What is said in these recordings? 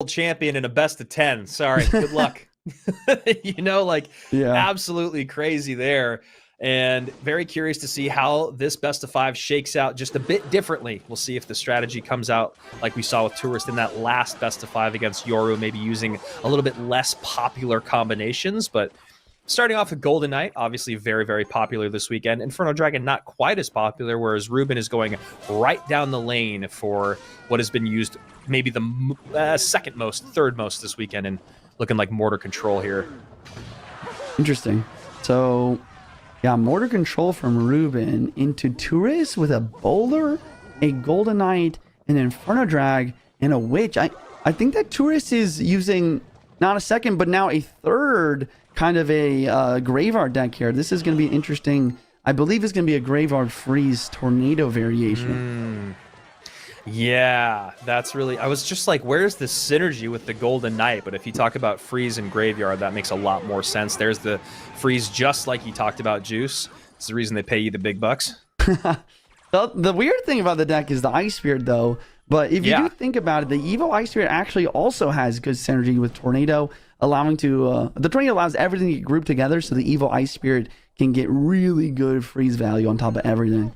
champion in a best of 10. Sorry, good luck. Absolutely crazy there. And very curious to see how this best of 5 shakes out just a bit differently. We'll see if the strategy comes out like we saw with Tourist in that last best of 5 against Yoru, maybe using a little bit less popular combinations. But starting off with Golden Knight, obviously very, very popular this weekend. Inferno Dragon, not quite as popular, whereas Ruben is going right down the lane for what has been used maybe the second most, third most this weekend, and looking like Mortar Control here. Interesting. So, yeah, Mortar Control from Ruben into Tourist with a Bowler, a Golden Knight, an Inferno Drag, and a Witch. I think that Tourist is using not a second, but now a third kind of a Graveyard deck here. This is going to be interesting. I believe it's going to be a Graveyard Freeze Tornado variation. Yeah, that's really... I was just like, where's the synergy with the Golden Knight? But if you talk about Freeze and Graveyard, that makes a lot more sense. There's the Freeze, just like you talked about Juice. It's the reason they pay you the big bucks. The weird thing about the deck is the Ice Spirit, though. But if you do think about it, the Evo Ice Spirit actually also has good synergy with Tornado, allowing to... the Tornado allows everything to get grouped together, so the Evo Ice Spirit can get really good freeze value on top of everything.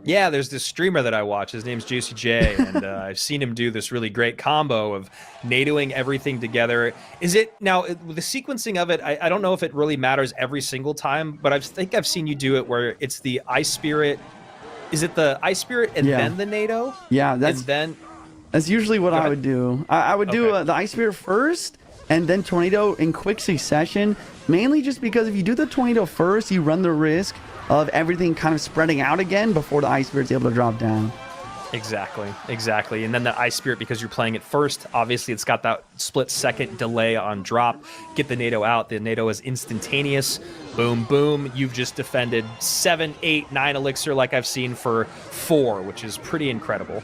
Yeah, there's this streamer that I watch. His name's Juicy J, and I've seen him do this really great combo of NATOing everything together. Is it now the sequencing of it? I don't know if it really matters every single time, but I think I've seen you do it where it's the Ice Spirit. Is it the Ice Spirit and then the NATO? Yeah, that's usually what I would do. I would do the Ice Spirit first, and then Tornado in quick succession. Mainly just because if you do the Tornado first, you run the risk of everything kind of spreading out again before the Ice Spirit's able to drop down. Exactly. And then the Ice Spirit, because you're playing it first, obviously it's got that split-second delay on drop. Get the NATO out. The NATO is instantaneous. Boom, boom. You've just defended 7, 8, 9 Elixir like I've seen for 4, which is pretty incredible.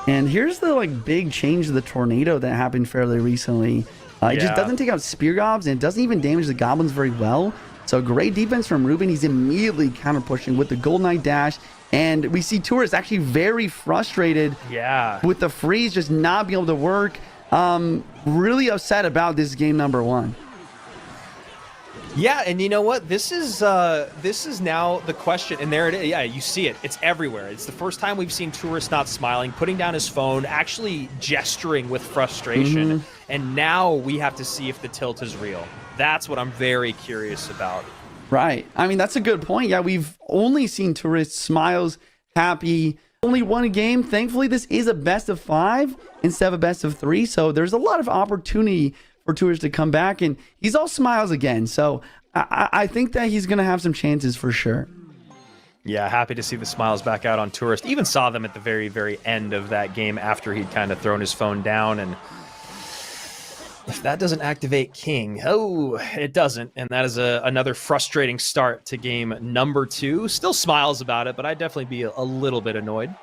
And here's the big change to the Tornado that happened fairly recently. It just doesn't take out Spear Gobs, and it doesn't even damage the Goblins very well. So great defense from Ruben. He's immediately counter pushing with the Golden Knight dash. And we see Tourist actually very frustrated with the freeze just not being able to work. Really upset about this game number 1. Yeah, and you know what? This is now the question, and there it is. Yeah, you see it. It's everywhere. It's the first time we've seen Tourist not smiling, putting down his phone, actually gesturing with frustration. And now we have to see if the tilt is real. That's what I'm very curious about. Right. I mean, that's a good point. Yeah, we've only seen Tourist smiles, happy. Only one game. Thankfully, this is a best of 5 instead of a best of 3. So there's a lot of opportunity for Tourist to come back, and he's all smiles again. So I think that he's going to have some chances for sure. Yeah, happy to see the smiles back out on Tourist. Even saw them at the very, very end of that game after he'd kind of thrown his phone down. And if that doesn't activate King, it doesn't. And that is another frustrating start to game number 2. Still smiles about it, but I'd definitely be a little bit annoyed.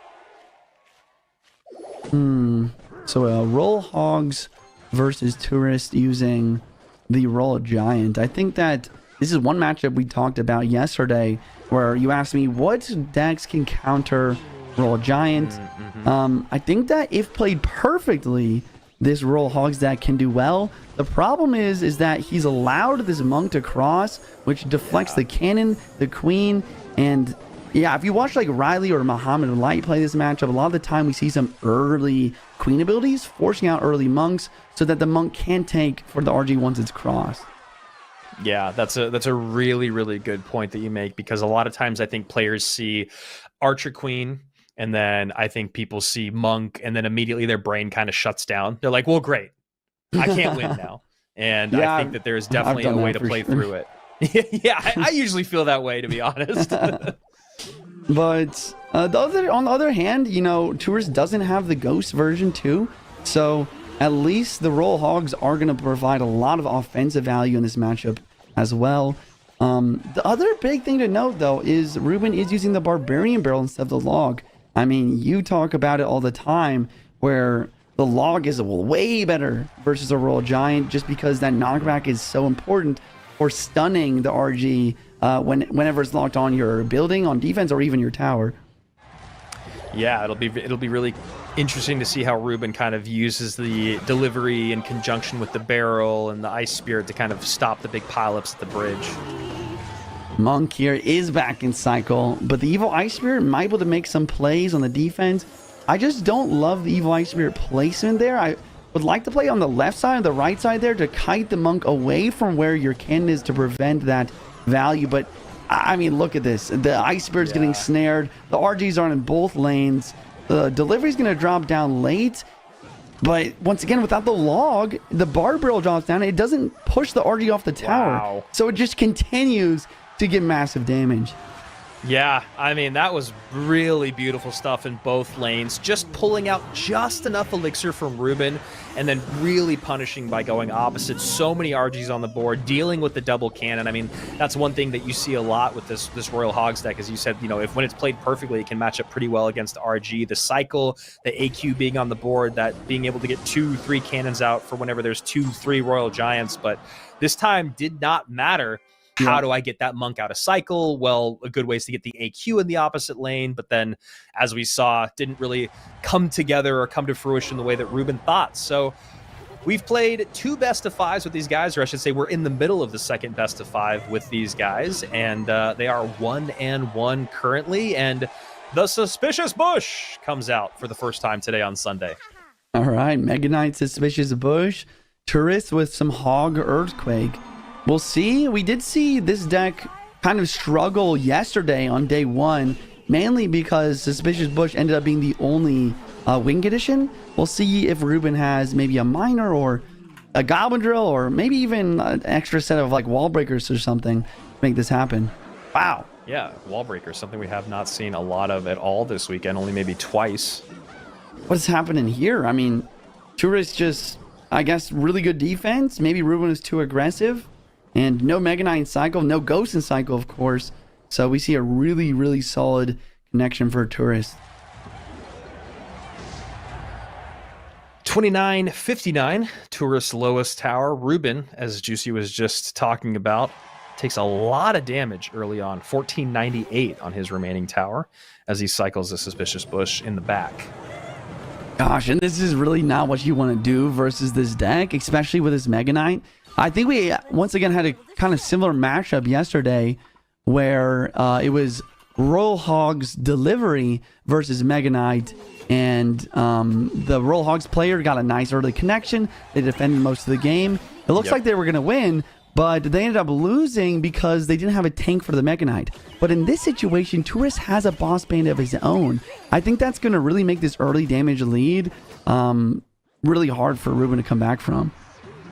So Roll Hogs versus Tourist using the Roll Giant. I think that this is one matchup we talked about yesterday where you asked me what decks can counter Roll Giant. I think that if played perfectly, this Roll Hogs deck can do well. The problem is that he's allowed this Monk to cross, which deflects the cannon, the queen, and yeah, if you watch like Riley or Muhammad Light play this matchup, a lot of the time we see some early queen abilities forcing out early monks so that the monk can tank for the RG once it's crossed. Yeah, that's a really, really good point that you make, because a lot of times I think players see Archer Queen, and then I think people see Monk, and then immediately their brain kind of shuts down. They're like, well, great, I can't win now. And I think that there's definitely a way to play through it. Yeah, I usually feel that way, to be honest. But on the other hand, you know, Tourist doesn't have the Ghost version too. So at least the Roll Hogs are going to provide a lot of offensive value in this matchup as well. The other big thing to note, though, is Ruben is using the Barbarian Barrel instead of the Log. I mean, you talk about it all the time where the Log is way better versus a Roll Giant just because that knockback is so important for stunning the RG whenever it's locked on your building, on defense, or even your tower. Yeah, it'll be really Interesting to see how Ruben kind of uses the delivery in conjunction with the barrel and the Ice Spirit to kind of stop the big pileups at the bridge. Monk here is back in cycle, but the Evil Ice Spirit might be able to make some plays on the defense. I just don't love the Evil Ice Spirit placement there. I would like to play on the left side or the right side there to kite the Monk away from where your cannon is to prevent that value. But, I mean, look at this. The Ice Spirit's getting snared. The RGs are in both lanes. The delivery's going to drop down late. But once again, without the log, the bar barrel drops down. It doesn't push the RG off the tower. Wow. So it just continues to get massive damage. Yeah, I mean, that was really beautiful stuff in both lanes. Just pulling out just enough elixir from Ruben and then really punishing by going opposite. So many RGs on the board, dealing with the double cannon. I mean, that's one thing that you see a lot with this Royal Hogs deck, as you said, you know, if when it's played perfectly, it can match up pretty well against RG. The cycle, the AQ being on the board, that being able to get 2-3 cannons out for whenever there's 2-3 Royal Giants. But this time did not matter. How do I get that Monk out of cycle? Well, a good way is to get the AQ in the opposite lane, but then, as we saw, didn't really come together or come to fruition the way that Ruben thought. So we've played 2 best of 5s with these guys, or I should say we're in the middle of the second best of 5 with these guys, and they are 1-1 currently, and the Suspicious Bush comes out for the first time today on Sunday. All right, Mega Knight, Suspicious Bush, Tourist with some Hog Earthquake. We'll see. We did see this deck kind of struggle yesterday on day 1, mainly because Suspicious Bush ended up being the only Wing Edition. We'll see if Ruben has maybe a Miner or a Goblin Drill or maybe even an extra set of like Wall Breakers or something to make this happen. Wow. Yeah, Wall Breakers, something we have not seen a lot of at all this weekend, only maybe twice. What's happening here? I mean, Tourist just, I guess, really good defense. Maybe Ruben is too aggressive. And no Mega Knight in cycle, no Ghost in cycle, of course. So we see a really, really solid connection for a Tourist. 29-59, Tourist's lowest tower. Ruben, as Juicy was just talking about, takes a lot of damage early on. 1498 on his remaining tower as he cycles the Suspicious Bush in the back. Gosh, and this is really not what you want to do versus this deck, especially with this Mega Knight. I think we once again had a kind of similar matchup yesterday where it was Royal Hogs delivery versus Mega Knight, and the Royal Hogs player got a nice early connection. They defended most of the game. It looks like they were going to win, but they ended up losing because they didn't have a tank for the Mega Knight. But in this situation, Tourist has a boss bandit of his own. I think that's going to really make this early damage lead really hard for Ruben to come back from.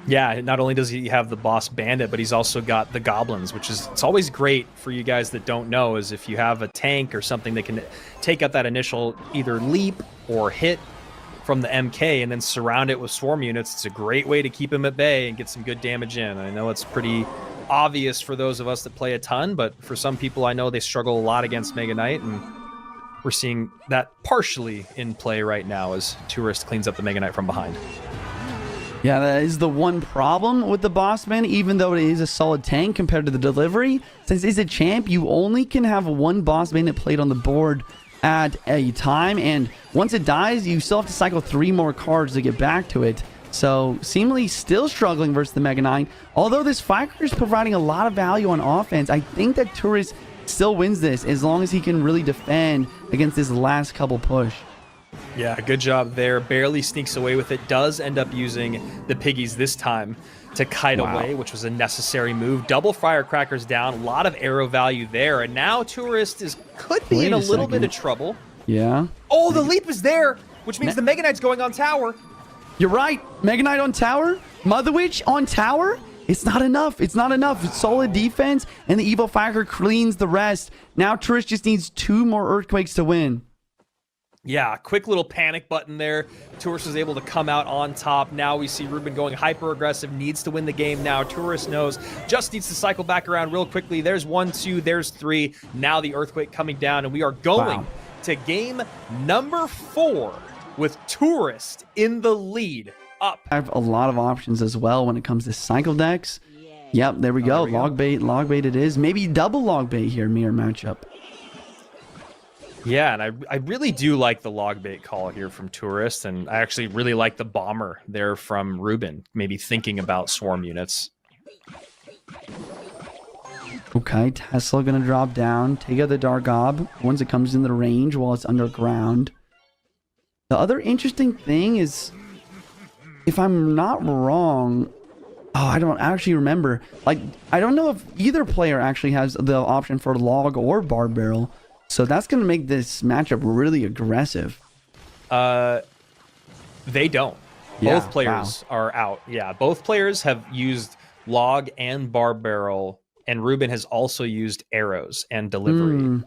Yeah, not only does he have the boss bandit, but he's also got the goblins, which is, it's always great for you guys that don't know, is if you have a tank or something that can take out that initial either leap or hit from the MK and then surround it with swarm units. It's a great way to keep him at bay and get some good damage in. I know it's pretty obvious for those of us that play a ton, but for some people I know they struggle a lot against Mega Knight, and we're seeing that partially in play right now as Tourist cleans up the Mega Knight from behind. Yeah, that is the one problem with the Bossman, even though it is a solid tank compared to the delivery. Since it's a champ, you only can have one boss bandit played on the board at a time, and once it dies, you still have to cycle 3 more cards to get back to it. So, seemingly still struggling versus the Mega Knight. Although this Firecracker is providing a lot of value on offense, I think that Tourist still wins this as long as he can really defend against this last couple push. Yeah, good job there. Barely sneaks away with it. Does end up using the piggies this time to kite away, which was a necessary move. Double firecrackers down. A lot of arrow value there. And now Tourist could be in a little bit of trouble. Yeah. Oh, the leap is there, which means the Mega Knight's going on tower. You're right. Mega Knight on tower. Mother Witch on tower. It's not enough. It's not enough. It's solid defense, and the Evil Firecracker cleans the rest. Now Tourist just needs 2 more Earthquakes to win. Yeah, quick little panic button there. Tourist was able to come out on top. Now we see Ruben going hyper-aggressive, needs to win the game now. Tourist knows, just needs to cycle back around real quickly. There's 1, 2, there's 3. Now the Earthquake coming down, and we are going to game number 4 with Tourist in the lead up. I have a lot of options as well when it comes to cycle decks. Yep, there we go. Log bait it is. Maybe double log bait here, mirror matchup. Yeah, and I really do like the log bait call here from Tourist, and I actually really like the bomber there from Ruben, maybe thinking about swarm units. Okay, Tesla gonna drop down, take out the Dark Gob once it comes in the range while it's underground. The other interesting thing is, if I'm not wrong, oh, I don't actually remember. Like, I don't know if either player actually has the option for log or bar barrel. So that's going to make this matchup really aggressive. They don't. Yeah, Both players are out. Yeah, both players have used log and bar barrel, and Ruben has also used arrows and delivery.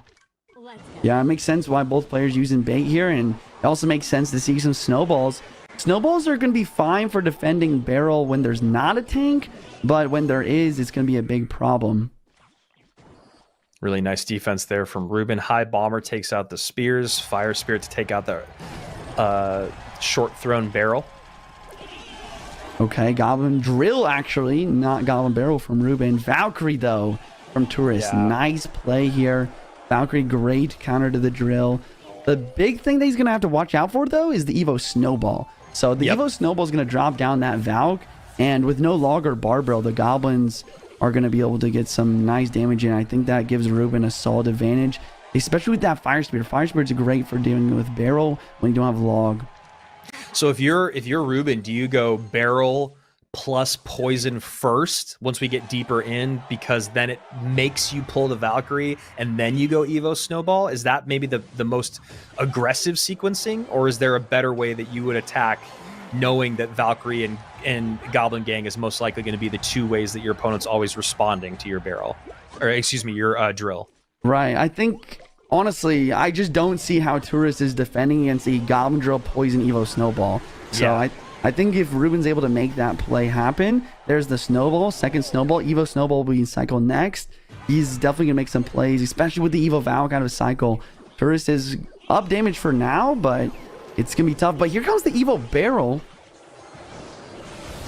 Yeah, it makes sense why both players using bait here, and it also makes sense to see some snowballs. Snowballs are going to be fine for defending barrel when there's not a tank, but when there is, it's going to be a big problem. Really nice defense there from Ruben. High bomber takes out the spears. Fire spirit to take out the short thrown barrel. Okay, Goblin Drill actually, not Goblin Barrel from Ruben. Valkyrie though from Tourist. Yeah. Nice play here. Valkyrie, great counter to the Drill. The big thing that he's going to have to watch out for though is the Evo Snowball. So the Evo Snowball is going to drop down that Valk, and with no log or bar barrel, the Goblins are going to be able to get some nice damage in. I think that gives Ruben a solid advantage, especially with that Fire Spirit. Fire Spirit's great for dealing with barrel when you don't have log. So if you're Ruben, do you go barrel plus poison first once we get deeper in, because then it makes you pull the Valkyrie and then you go Evo Snowball? Is that maybe the most aggressive sequencing, or is there a better way that you would attack, knowing that Valkyrie and Goblin Gang is most likely going to be the two ways that your opponent's always responding to your barrel, or excuse me, your drill? Right. I think, honestly, I just don't see how Tourist is defending against the Goblin Drill Poison Evo Snowball. So Yeah. I think if Ruben's able to make that play happen, there's the Snowball, second Snowball. Evo Snowball will be in cycle next. He's definitely going to make some plays, especially with the Evo Valk out of cycle. Tourist is up damage for now, but it's going to be tough. But here comes the Evo Barrel.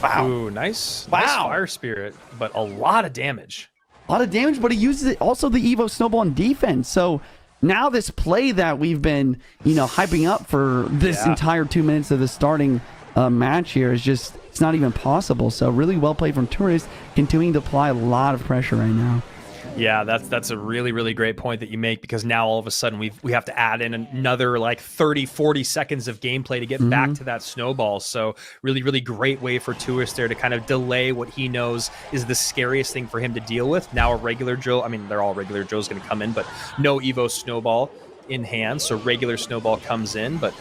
Wow. Ooh, nice. Wow. Nice Fire Spirit, but a lot of damage. A lot of damage, but he uses it also the Evo Snowball on defense. So now this play that we've been, hyping up for this entire 2 minutes of the starting match here is just, it's not even possible. So really well played from Tourist, continuing to apply a lot of pressure right now. Yeah, that's a really, really great point that you make, because now all of a sudden we have to add in another like 30, 40 seconds of gameplay to get back to that snowball. So really, really great way for Tourist there to kind of delay what he knows is the scariest thing for him to deal with. Now a regular drill, I mean, they're all regular drills going to come in, but no Evo Snowball in hand. So regular Snowball comes in, but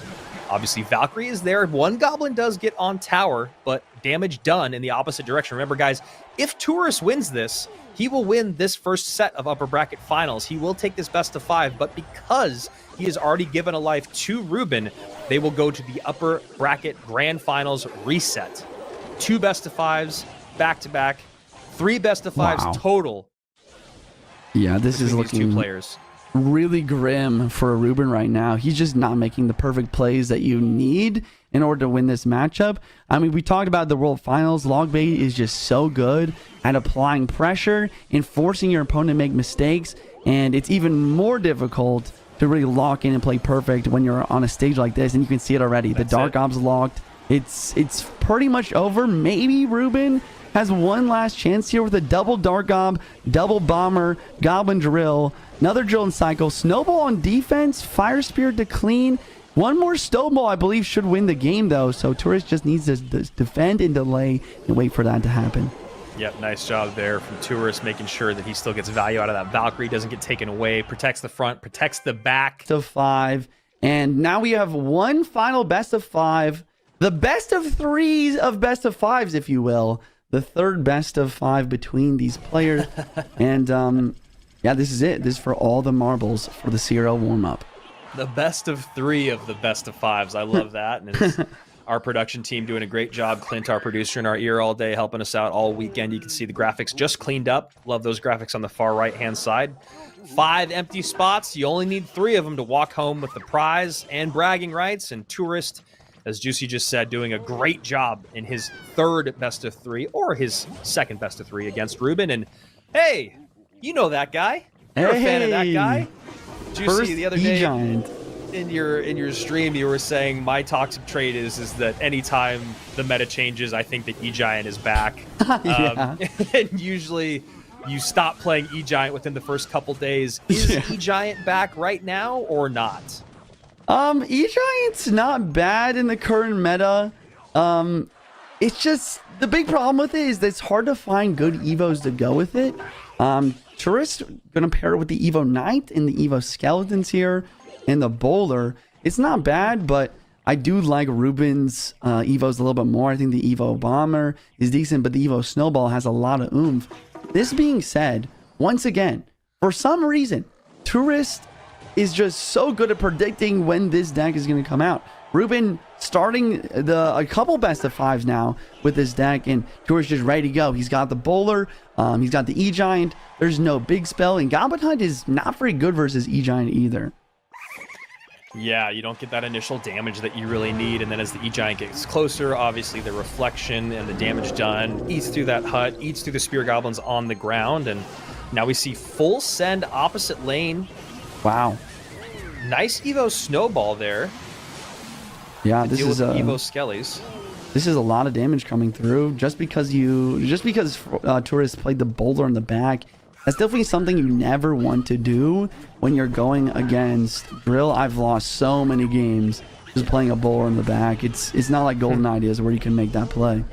obviously Valkyrie is there. One Goblin does get on tower, but damage done in the opposite direction. Remember, guys, if Tourist wins this, he will win this first set of upper bracket finals. He will take this best of 5, but because he has already given a life to Ruben, they will go to the upper bracket grand finals reset. 2 best of 5s back to back, 3 best of 5s total. Yeah, this is between these looking two players. Really grim for Ruben right now. He's just not making the perfect plays that you need in order to win this matchup. I mean, we talked about the World Finals. Logbait is just so good at applying pressure and forcing your opponent to make mistakes, and it's even more difficult to really lock in and play perfect when you're on a stage like this, and you can see it already. The Dark Ob's locked. It's pretty much over. Maybe Ruben has one last chance here with a double Dark Gob, double Bomber, Goblin Drill, another Drill and Cycle, Snowball on defense, Fire Spirit to clean. One more Snowball, I believe, should win the game, though. So Tourist just needs to defend and delay and wait for that to happen. Yep, nice job there from Tourist, making sure that he still gets value out of that Valkyrie, doesn't get taken away, protects the front, protects the back. To 5. And now we have one final best of 5. The best of 3s of best of 5s, if you will. The third best of 5 between these players. And yeah, this is it. This is for all the marbles for the CRL warm-up. The best of 3 of the best of 5s. I love that. And it's our production team doing a great job. Clint, our producer, in our ear all day, helping us out all weekend. You can see the graphics just cleaned up. Love those graphics on the far right-hand side. 5 empty spots. You only need 3 of them to walk home with the prize and bragging rights. And Tourist, as Juicy just said, doing a great job in his third best of 3, or his second best of 3 against Ruben. And hey, you know that guy. You're a fan of that guy. Juicy, the other day E-Giant. in your stream, you were saying my toxic trait is that anytime the meta changes, I think that E-Giant is back. Yeah. And usually you stop playing E-Giant within the first couple days. Is E-Giant back right now or not? E-Giant's not bad in the current meta. It's just the big problem with it is that it's hard to find good Evos to go with it. Tourist gonna pair it with the Evo Knight and the Evo Skeletons here and the Bowler. It's not bad, but I do like Ruben's Evos a little bit more. I think the Evo Bomber is decent, but the Evo Snowball has a lot of oomph. This being said, once again, for some reason, Tourist is just so good at predicting when this deck is going to come out. Ruben starting a couple best of fives now with this deck, and Tourist just ready to go. He's got the Bowler, he's got the E-Giant. There's no big spell, and Goblin Hunt is not very good versus E-Giant either. Yeah, you don't get that initial damage that you really need, and then as the E-Giant gets closer, obviously the reflection and the damage done eats through that hut, eats through the Spear Goblins on the ground, and now we see full send opposite lane. Wow. Nice Evo Snowball there. Yeah, this is Evo Skellies. This is a lot of damage coming through just because Tourist played the Boulder in the back. That's definitely something you never want to do when you're going against Drill. I've lost so many games just playing a Bowler in the back. It's not like Golden Ideas where you can make that play.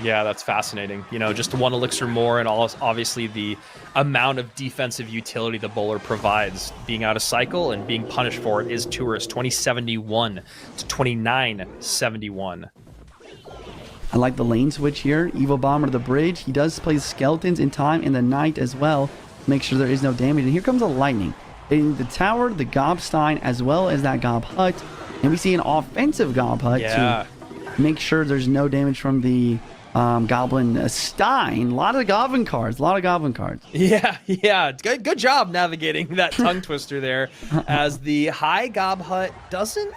Yeah, that's fascinating. You know, just one elixir more, and obviously the amount of defensive utility the Bowler provides. Being out of cycle and being punished for it is Tourist, 2071 to 2971. I like the lane switch here. Evo Bomber to the bridge. He does play Skeletons in time and the Knight as well. Make sure there is no damage. And here comes a Lightning. Hitting the tower, the Gobstein, as well as that Gob Hut. And we see an offensive Gob Hut to make sure there's no damage from the Goblin Stein. A lot of Goblin cards. Yeah. Good job navigating that tongue twister there. As the high Gob Hut doesn't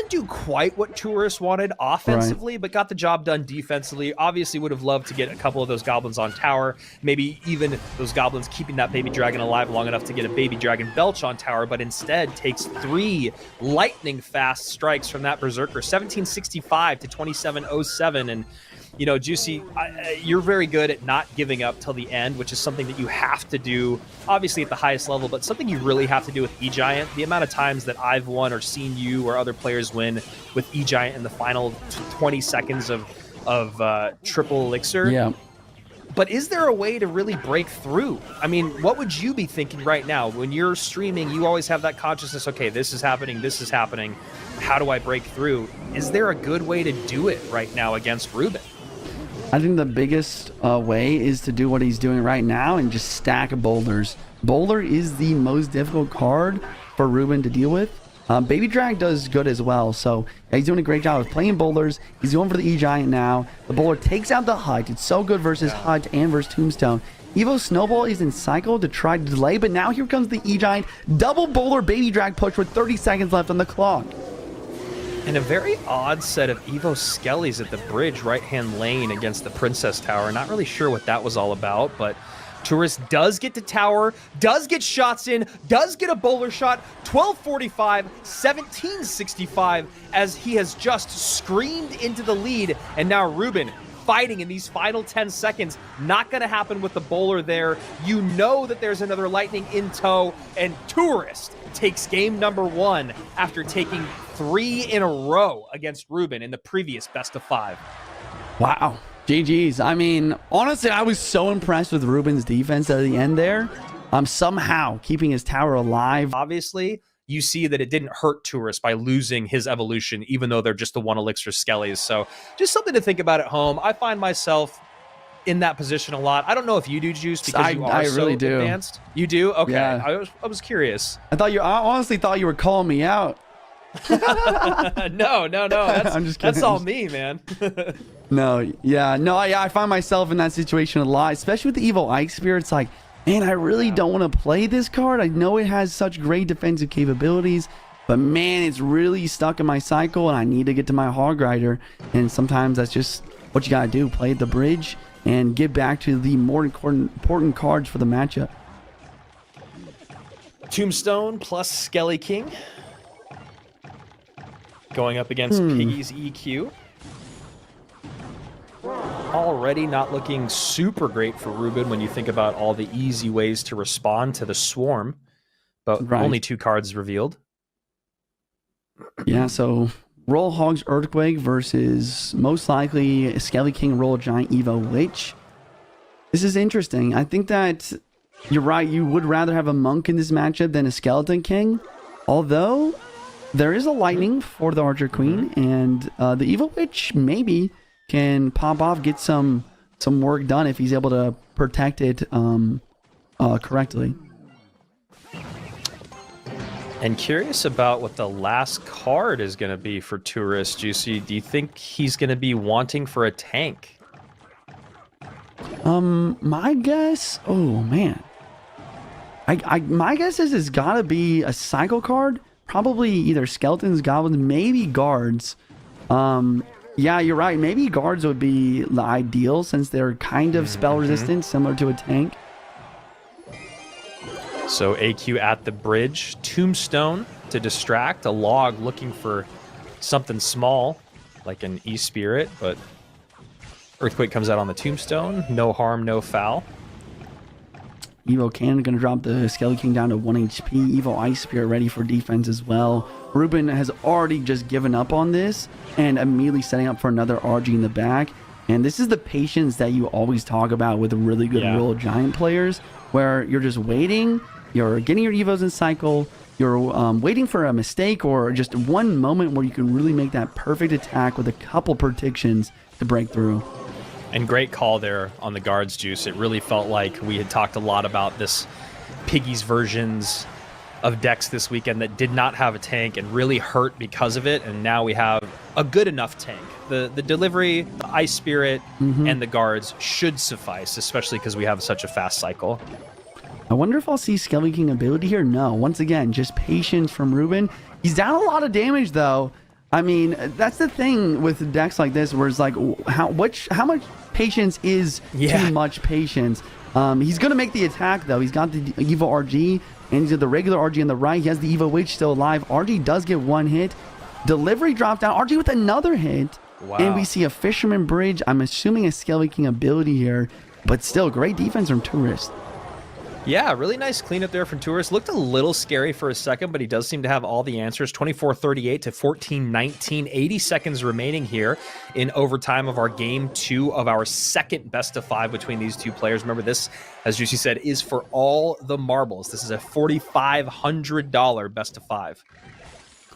do quite what Tourist wanted offensively, but got the job done defensively. Obviously would have loved to get a couple of those goblins on tower, maybe even those goblins keeping that baby dragon alive long enough to get a baby dragon belch on tower, but instead takes 3 lightning fast strikes from that Berserker, 1765 to 2707. And you know, Juicy, you're very good at not giving up till the end, which is something that you have to do, obviously at the highest level, but something you really have to do with E-Giant. The amount of times that I've won or seen you or other players win with E-Giant in the final 20 seconds of triple elixir. Yeah. But is there a way to really break through? I mean, what would you be thinking right now? When you're streaming, you always have that consciousness, okay, this is happening. How do I break through? Is there a good way to do it right now against Ruben? I think the biggest way is to do what he's doing right now and just stack boulders. Boulder is the most difficult card for Ruben to deal with. Baby Drag does good as well, so yeah, he's doing a great job of playing boulders. He's going for the E-Giant now. The Bowler takes out the Hut. It's so good versus Hut and versus Tombstone. Evo Snowball is in cycle to try to delay, but now here comes the E-Giant. Double Bowler Baby Drag push with 30 seconds left on the clock. And a very odd set of Evo Skellies at the bridge right-hand lane against the Princess Tower. Not really sure what that was all about, but Tourist does get to tower, does get shots in, does get a Bowler shot, 1245, 1765, as he has just screamed into the lead. And now Ruben fighting in these final 10 seconds. Not going to happen with the Bowler there. You know that there's another Lightning in tow, and Tourist takes game number 1 after taking 3 in a row against Ruben in the previous best of 5. Wow. GG's. I mean, honestly, I was so impressed with Ruben's defense at the end there. Somehow keeping his tower alive. Obviously, you see that it didn't hurt Tourist by losing his evolution, even though they're just the 1 elixir Skellies. So just something to think about at home. I find myself in that position a lot. I don't know if you do, Juice, because you are so advanced. You do? Okay. Yeah. I was curious. I honestly thought you were calling me out. No. I'm just kidding. That's all me, man. I find myself in that situation a lot, especially with the Evo Ike Spear. It's like, man, I really don't want to play this card. I know it has such great defensive capabilities, but man, it's really stuck in my cycle, and I need to get to my Hog Rider. And sometimes that's just what you gotta do: play at the bridge and get back to the more important cards for the matchup. Tombstone plus Skelly King. Going up against Piggy's EQ. Already not looking super great for Ruben when you think about all the easy ways to respond to the swarm. But only 2 cards revealed. Yeah, so Roll Hogs Earthquake versus most likely Skelly King Roll Giant Evo Witch. This is interesting. I think that you're right. You would rather have a Monk in this matchup than a Skeleton King. Although there is a Lightning for the Archer Queen, and the Evo Witch maybe can pop off, get some work done if he's able to protect it correctly. And curious about what the last card is going to be for Tourist. Juicy, do you think he's going to be wanting for a tank? My guess, oh man, my guess is it's got to be a cycle card. Probably either skeletons, goblins, maybe guards. Yeah, you're right. Maybe guards would be the ideal since they're kind of spell resistant, similar to a tank. So AQ at the bridge, Tombstone to distract, a log looking for something small, like an E-Spirit, but Earthquake comes out on the Tombstone. No harm, no foul. Evo Cannon going to drop the Skelly King down to 1 HP. Evo Ice Spirit ready for defense as well. Ruben has already just given up on this and immediately setting up for another RG in the back. And this is the patience that you always talk about with really good Royal Giant players, where you're just waiting, you're getting your Evos in cycle, you're waiting for a mistake or just one moment where you can really make that perfect attack with a couple predictions to break through. And great call there on the guards, Juice. It really felt like we had talked a lot about this Piggy's versions of decks this weekend that did not have a tank and really hurt because of it. And now we have a good enough tank. The delivery, the Ice Spirit, and the guards should suffice, especially because we have such a fast cycle. I wonder if I'll see Skelly King ability here. No, once again, just patience from Ruben. He's down a lot of damage though. I mean, that's the thing with decks like this, where it's like, how much patience is too much patience? He's going to make the attack, though. He's got the Evo RG, and he's got the regular RG on the right. He has the Evo Witch still alive. RG does get 1 hit. Delivery dropped down. RG with another hit. Wow. And we see a Fisherman Bridge. I'm assuming a Skelly King ability here, but still great defense from Tourist. Yeah, really nice cleanup there from Tourist. Looked a little scary for a second, but he does seem to have all the answers. 24-38 to 14-19. 80 seconds remaining here in overtime of our game 2 of our second best of 5 between these two players. Remember, this, as Juicy said, is for all the marbles. This is a $4,500 best of 5.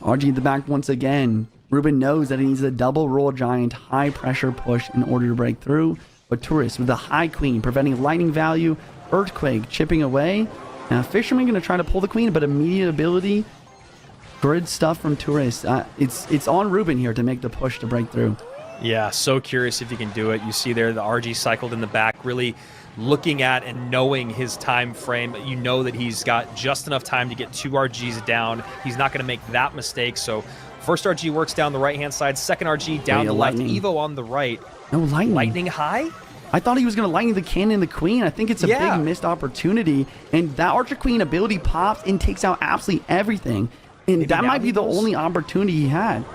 RG in the back once again. Ruben knows that he needs a double Roll Giant high pressure push in order to break through. But Tourist with the High Queen preventing lightning value. Earthquake chipping away. Now Fisherman going to try to pull the queen, but immediate ability. Good stuff from Tourist. It's on Ruben here to make the push to break through. Yeah, so curious if he can do it. You see there the RG cycled in the back, really looking at and knowing his time frame. You know that he's got just enough time to get 2 RGs down. He's not going to make that mistake. So first RG works down the right-hand side. Second RG down the left. Evo on the right. No lightning. Lightning high? I thought he was going to lightning the cannon and the queen. I think it's a big missed opportunity. And that Archer Queen ability pops and takes out absolutely everything. And maybe that might be the only opportunity he had.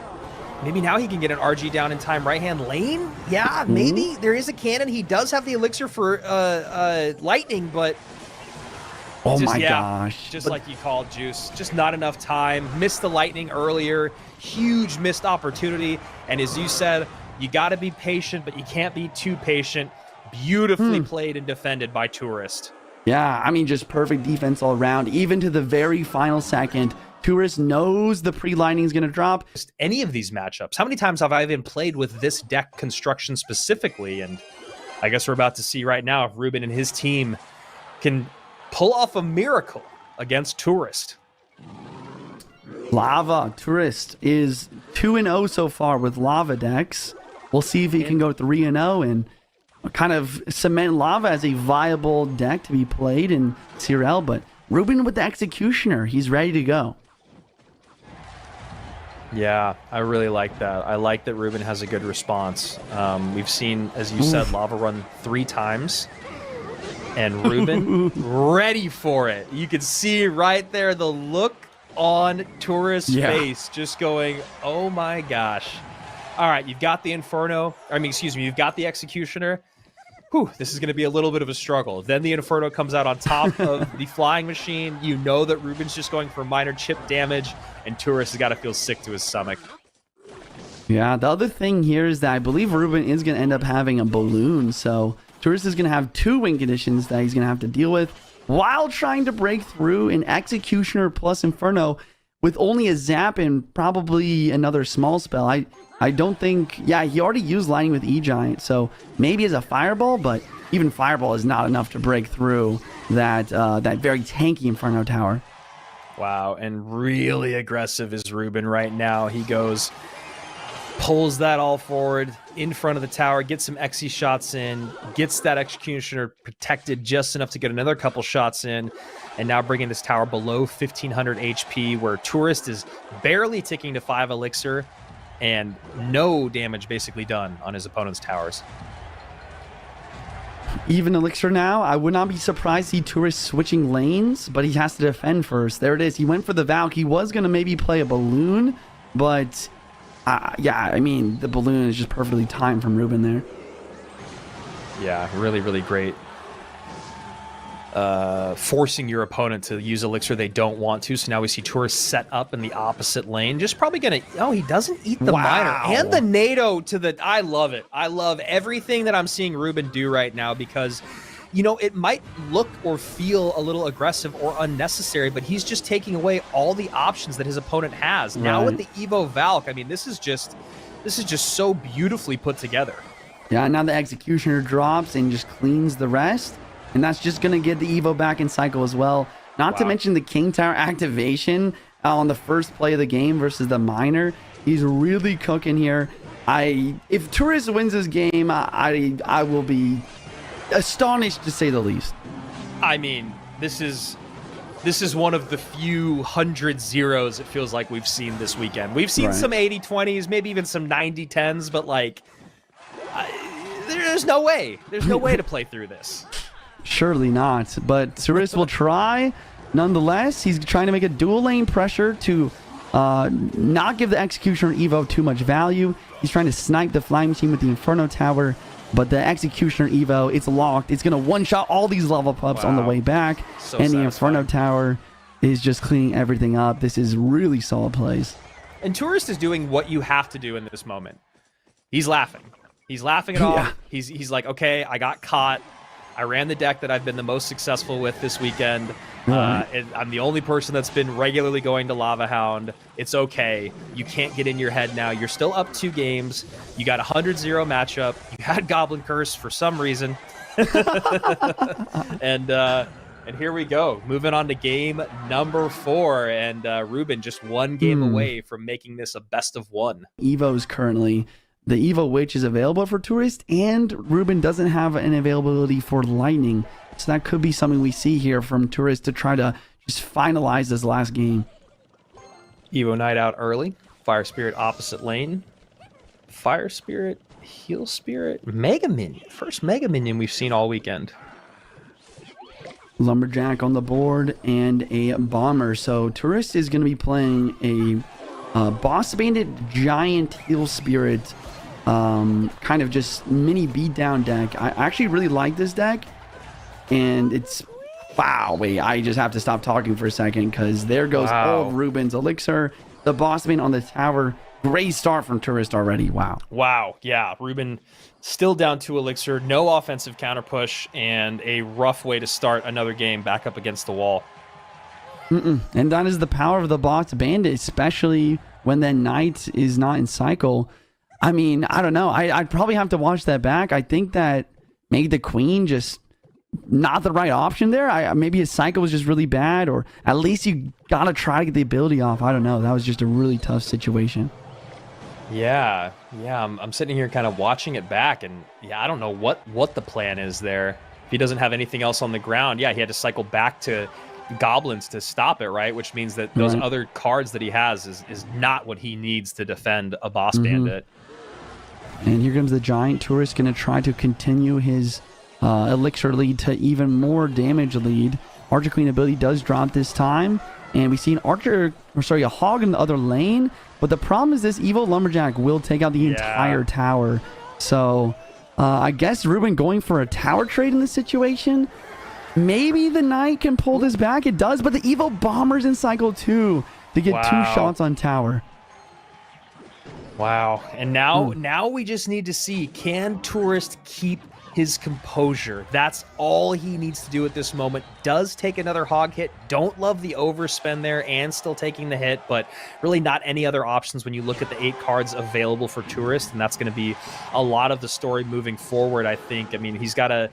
Maybe now he can get an RG down in time right-hand lane? Yeah, maybe. There is a cannon. He does have the elixir for lightning, but... Oh my gosh. Just like you called, Juice. Just not enough time. Missed the lightning earlier. Huge missed opportunity. And as you said, you got to be patient, but you can't be too patient. Beautifully played and defended by Tourist. Yeah, I mean, just perfect defense all around, even to the very final second. Tourist knows the pre-lightning is going to drop. Just any of these matchups. How many times have I even played with this deck construction specifically? And I guess we're about to see right now if Ruben and his team can pull off a miracle against Tourist. Lava. Tourist is 2-0 so far with Lava decks. We'll see if he can go 3-0 and kind of cement Lava as a viable deck to be played in CRL. But Ruben with the Executioner, he's ready to go. Yeah, I really like that. I like that Ruben has a good response. We've seen, as you said, Lava run 3 times. And Ruben, ready for it. You can see right there the look on Tourist's face, just going, oh my gosh. All right, you've got the Inferno. I mean, excuse me, you've got the Executioner. Whew, this is going to be a little bit of a struggle. Then the Inferno comes out on top of the Flying Machine. You know that Ruben's just going for minor chip damage, and Tourist has got to feel sick to his stomach. Yeah, the other thing here is that I believe Ruben is going to end up having a balloon, so Tourist is going to have 2 win conditions that he's going to have to deal with while trying to break through an Executioner plus Inferno with only a Zap and probably another small spell. I don't think... he already used Lightning with E-Giant, so maybe as a Fireball, but even Fireball is not enough to break through that very tanky Inferno tower. Wow, and really aggressive is Ruben right now. He goes... pulls that all forward in front of the tower, gets some Xe shots in, gets that Executioner protected just enough to get another couple shots in, and now bringing this tower below 1500 HP, where Tourist is barely ticking to 5 Elixir, and no damage basically done on his opponent's towers. Even Elixir now, I would not be surprised to see Tourist switching lanes, but he has to defend first. There it is. He went for the Valk. He was going to maybe play a Balloon, but... I mean, the balloon is just perfectly timed from Ruben there. Yeah, really, really great. Forcing your opponent to use Elixir they don't want to. So now we see Tourist set up in the opposite lane. Just probably going to... Oh, he doesn't eat the miner. And the NATO to the... I love it. I love everything that I'm seeing Ruben do right now because... You know, it might look or feel a little aggressive or unnecessary, but he's just taking away all the options that his opponent has. Right. Now with the Evo Valk, I mean, this is just so beautifully put together. Yeah, now the Executioner drops and just cleans the rest, and that's just going to get the Evo back in cycle as well. Not to mention the King Tower activation on the first play of the game versus the Miner. He's really cooking here. If Tourist wins this game, I will be... astonished to say the least. I mean, this is one of the few 100 zeros it feels like we've seen this weekend. We've seen some 80-20s, maybe even some 90-10s, but like there's no way. There's no way to play through this. Surely not. But Tourist will try. Nonetheless, he's trying to make a dual lane pressure to not give the Executioner Evo too much value. He's trying to snipe the Flying Machine with the Inferno Tower. But the Executioner Evo, it's locked. It's going to one-shot all these level pups on the way back. So and the Inferno Tower is just cleaning everything up. This is really solid plays. And Tourist is doing what you have to do in this moment. He's laughing. He's laughing it off. He's like, okay, I got caught. I ran the deck that I've been the most successful with this weekend. And I'm the only person that's been regularly going to Lava Hound. It's okay. You can't get in your head now. You're still up 2 games. You got a 100-0 matchup. You had Goblin Curse for some reason. And here we go. Moving on to game number 4. And Ruben just 1 game away from making this a best of 1. Evo's currently... The Evo Witch is available for Tourist, and Ruben doesn't have an availability for Lightning. So that could be something we see here from Tourist to try to just finalize this last game. Evo Knight out early. Fire Spirit opposite lane. Fire Spirit, Heal Spirit, Mega Minion. First Mega Minion we've seen all weekend. Lumberjack on the board and a Bomber. So Tourist is going to be playing a Boss Bandit Giant Heal Spirit kind of just mini beatdown deck. I actually really like this deck, and it's wait, I just have to stop talking for a second because there goes all of Ruben's Elixir. The Boss Man on the tower. Great start from Tourist already. Wow, yeah, Ruben still down 2 Elixir, no offensive counter push, and a rough way to start another game back up against the wall. And that is the power of the Boss Bandit, especially when that Knight is not in cycle. I mean, I don't know. I'd probably have to watch that back. I think that maybe the Queen just not the right option there. Maybe his cycle was just really bad, or at least you got to try to get the ability off. I don't know. That was just a really tough situation. Yeah. I'm sitting here kind of watching it back, and I don't know what the plan is there. If he doesn't have anything else on the ground, he had to cycle back to Goblins to stop it, right? Which means that those other cards that he has is not what he needs to defend a Boss Bandit. And here comes the Giant. Tourist going to try to continue his elixir lead to even more damage lead. Archer Queen ability does drop this time, and we see an a hog in the other lane. But the problem is this evil lumberjack will take out the entire tower. So I guess Ruben going for a tower trade in this situation. Maybe the knight can pull this back. It does, but the evil bomber's in cycle 2 to get 2 shots on tower. Wow. And now we just need to see, can Tourist keep his composure? That's all he needs to do at this moment. Does take another hog hit. Don't love the overspend there and still taking the hit, but really not any other options when you look at the 8 cards available for Tourist, and that's going to be a lot of the story moving forward, I think. I mean, he's got a...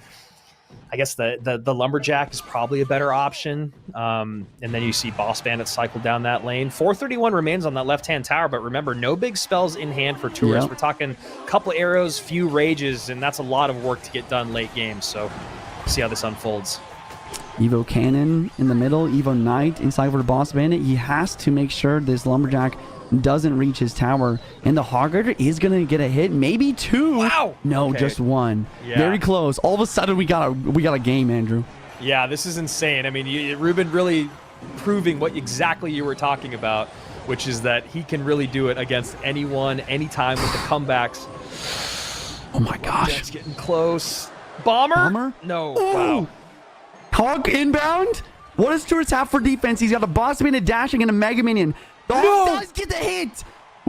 I guess the Lumberjack is probably a better option. And then you see Boss Bandit cycle down that lane. 431 remains on that left-hand tower, but remember, no big spells in hand for Tourist. We're talking a couple arrows, few rages, and that's a lot of work to get done late game. So see how this unfolds. Evo Cannon in the middle, Evo Knight inside for the Boss Bandit. He has to make sure this Lumberjack doesn't reach his tower, and the Hog Rider is gonna get a hit, maybe 2. Wow. No, just 1. Very close. All of a sudden we got a game, Andrew. Yeah, this is insane. I mean, Ruben really proving what exactly you were talking about, which is that he can really do it against anyone, anytime with the comebacks. Oh my gosh. That's getting close. Bomber? No. Ooh. Wow. Hog inbound? What does Tourist have for defense? He's got a Boss Bandit dashing and a Mega Minion. The Hog does get the hit.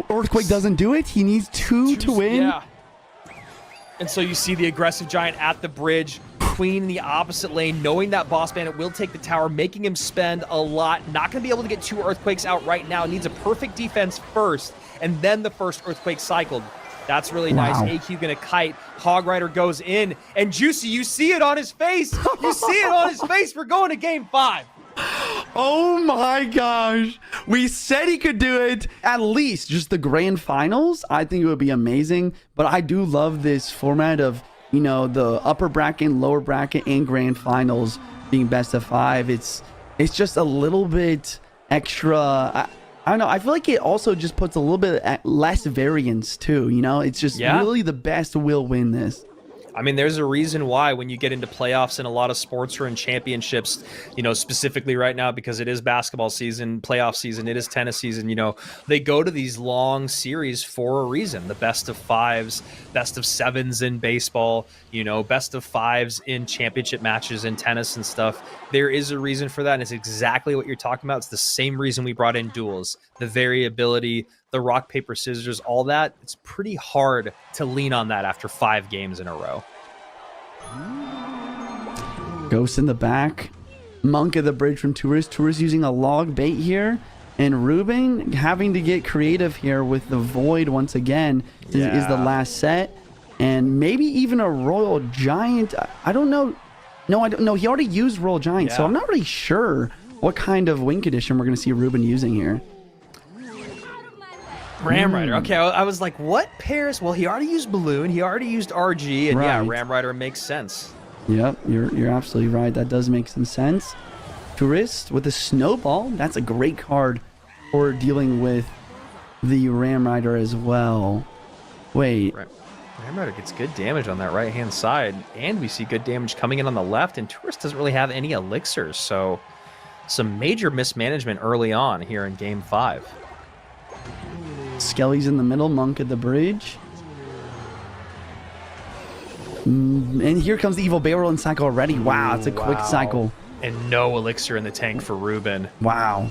Earthquake doesn't do it. He needs 2 to win. Yeah. And so you see the aggressive giant at the bridge, Queen in the opposite lane, knowing that Boss Bandit will take the tower, making him spend a lot. Not going to be able to get 2 Earthquakes out right now. Needs a perfect defense first, and then the first Earthquake cycled. That's really nice. AQ going to kite. Hog Rider goes in. And Juicy, you see it on his face. You see it on his face. We're going to game 5. Oh my gosh. We said he could do it. At least just the grand finals, I think it would be amazing. But I do love this format of, you know, the upper bracket, lower bracket, and grand finals being best of 5. It's just a little bit extra. I don't know. I feel like it also just puts a little bit less variance too. You know, it's just really the best will win this. I mean, there's a reason why when you get into playoffs in a lot of sports or in championships, you know, specifically right now, because it is basketball season, playoff season, it is tennis season, you know, they go to these long series for a reason. The best of 5s, best of 7s in baseball, you know, best of 5s in championship matches in tennis and stuff. There is a reason for that. And it's exactly what you're talking about. It's the same reason we brought in duels, the variability, the rock, paper, scissors, all that. It's pretty hard to lean on that after 5 games in a row. Ghost in the back. Monk at the bridge from Tourist. Tourist using a log bait here. And Ruben having to get creative here with the Void once again. Is the last set. And maybe even a Royal Giant. I don't know. No, I don't know. He already used Royal Giant, so I'm not really sure what kind of win condition we're going to see Ruben using here. Ram Rider. Okay, I was like, what pairs? Well, he already used Balloon. He already used RG. And yeah, Ram Rider makes sense. Yep, you're absolutely right. That does make some sense. Tourist with a Snowball. That's a great card for dealing with the Ram Rider as well. Wait. Ram Rider gets good damage on that right-hand side. And we see good damage coming in on the left. And Tourist doesn't really have any elixirs. So some major mismanagement early on here in game 5. Skelly's in the middle, Monk at the bridge. And here comes the Evil Barrel in cycle already. Wow, it's a quick cycle. And no elixir in the tank for Ruben. Wow.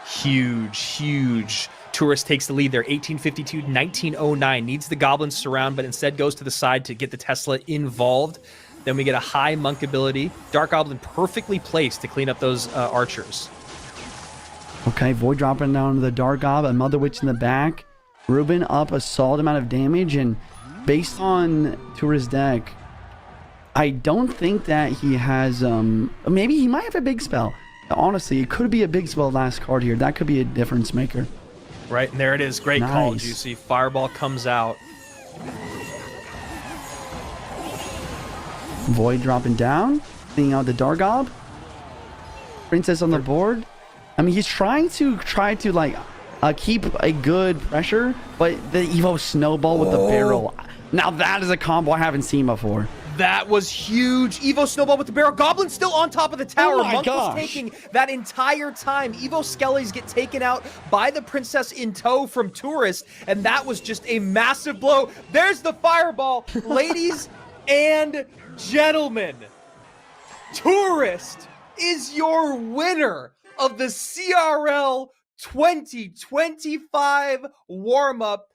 Huge. Tourist takes the lead there, 1852, 1909. Needs the Goblins surround, but instead goes to the side to get the Tesla involved. Then we get a high Monk ability. Dark Goblin perfectly placed to clean up those archers. Okay, Void dropping down to the Dark Gob, a Mother Witch in the back. Ruben up a solid amount of damage, and based on Tourist deck, I don't think that he has, maybe he might have a big spell. Honestly, it could be a big spell last card here. That could be a difference maker. Right, and there it is. Great call, Juicy. Fireball comes out. Void dropping down, cleaning out the Dark Gob. Princess on the board. I mean, he's trying to like keep a good pressure, but the Evo Snowball with the barrel. Now that is a combo I haven't seen before. That was huge. Evo snowball with the barrel. Goblin still on top of the tower. Oh my Monk gosh. was taking that entire time. Evo Skellies get taken out by the princess in tow from Tourist, and that was just a massive blow. There's the fireball. Ladies and gentlemen, Tourist is your winner of the CRL 2025 warm-up.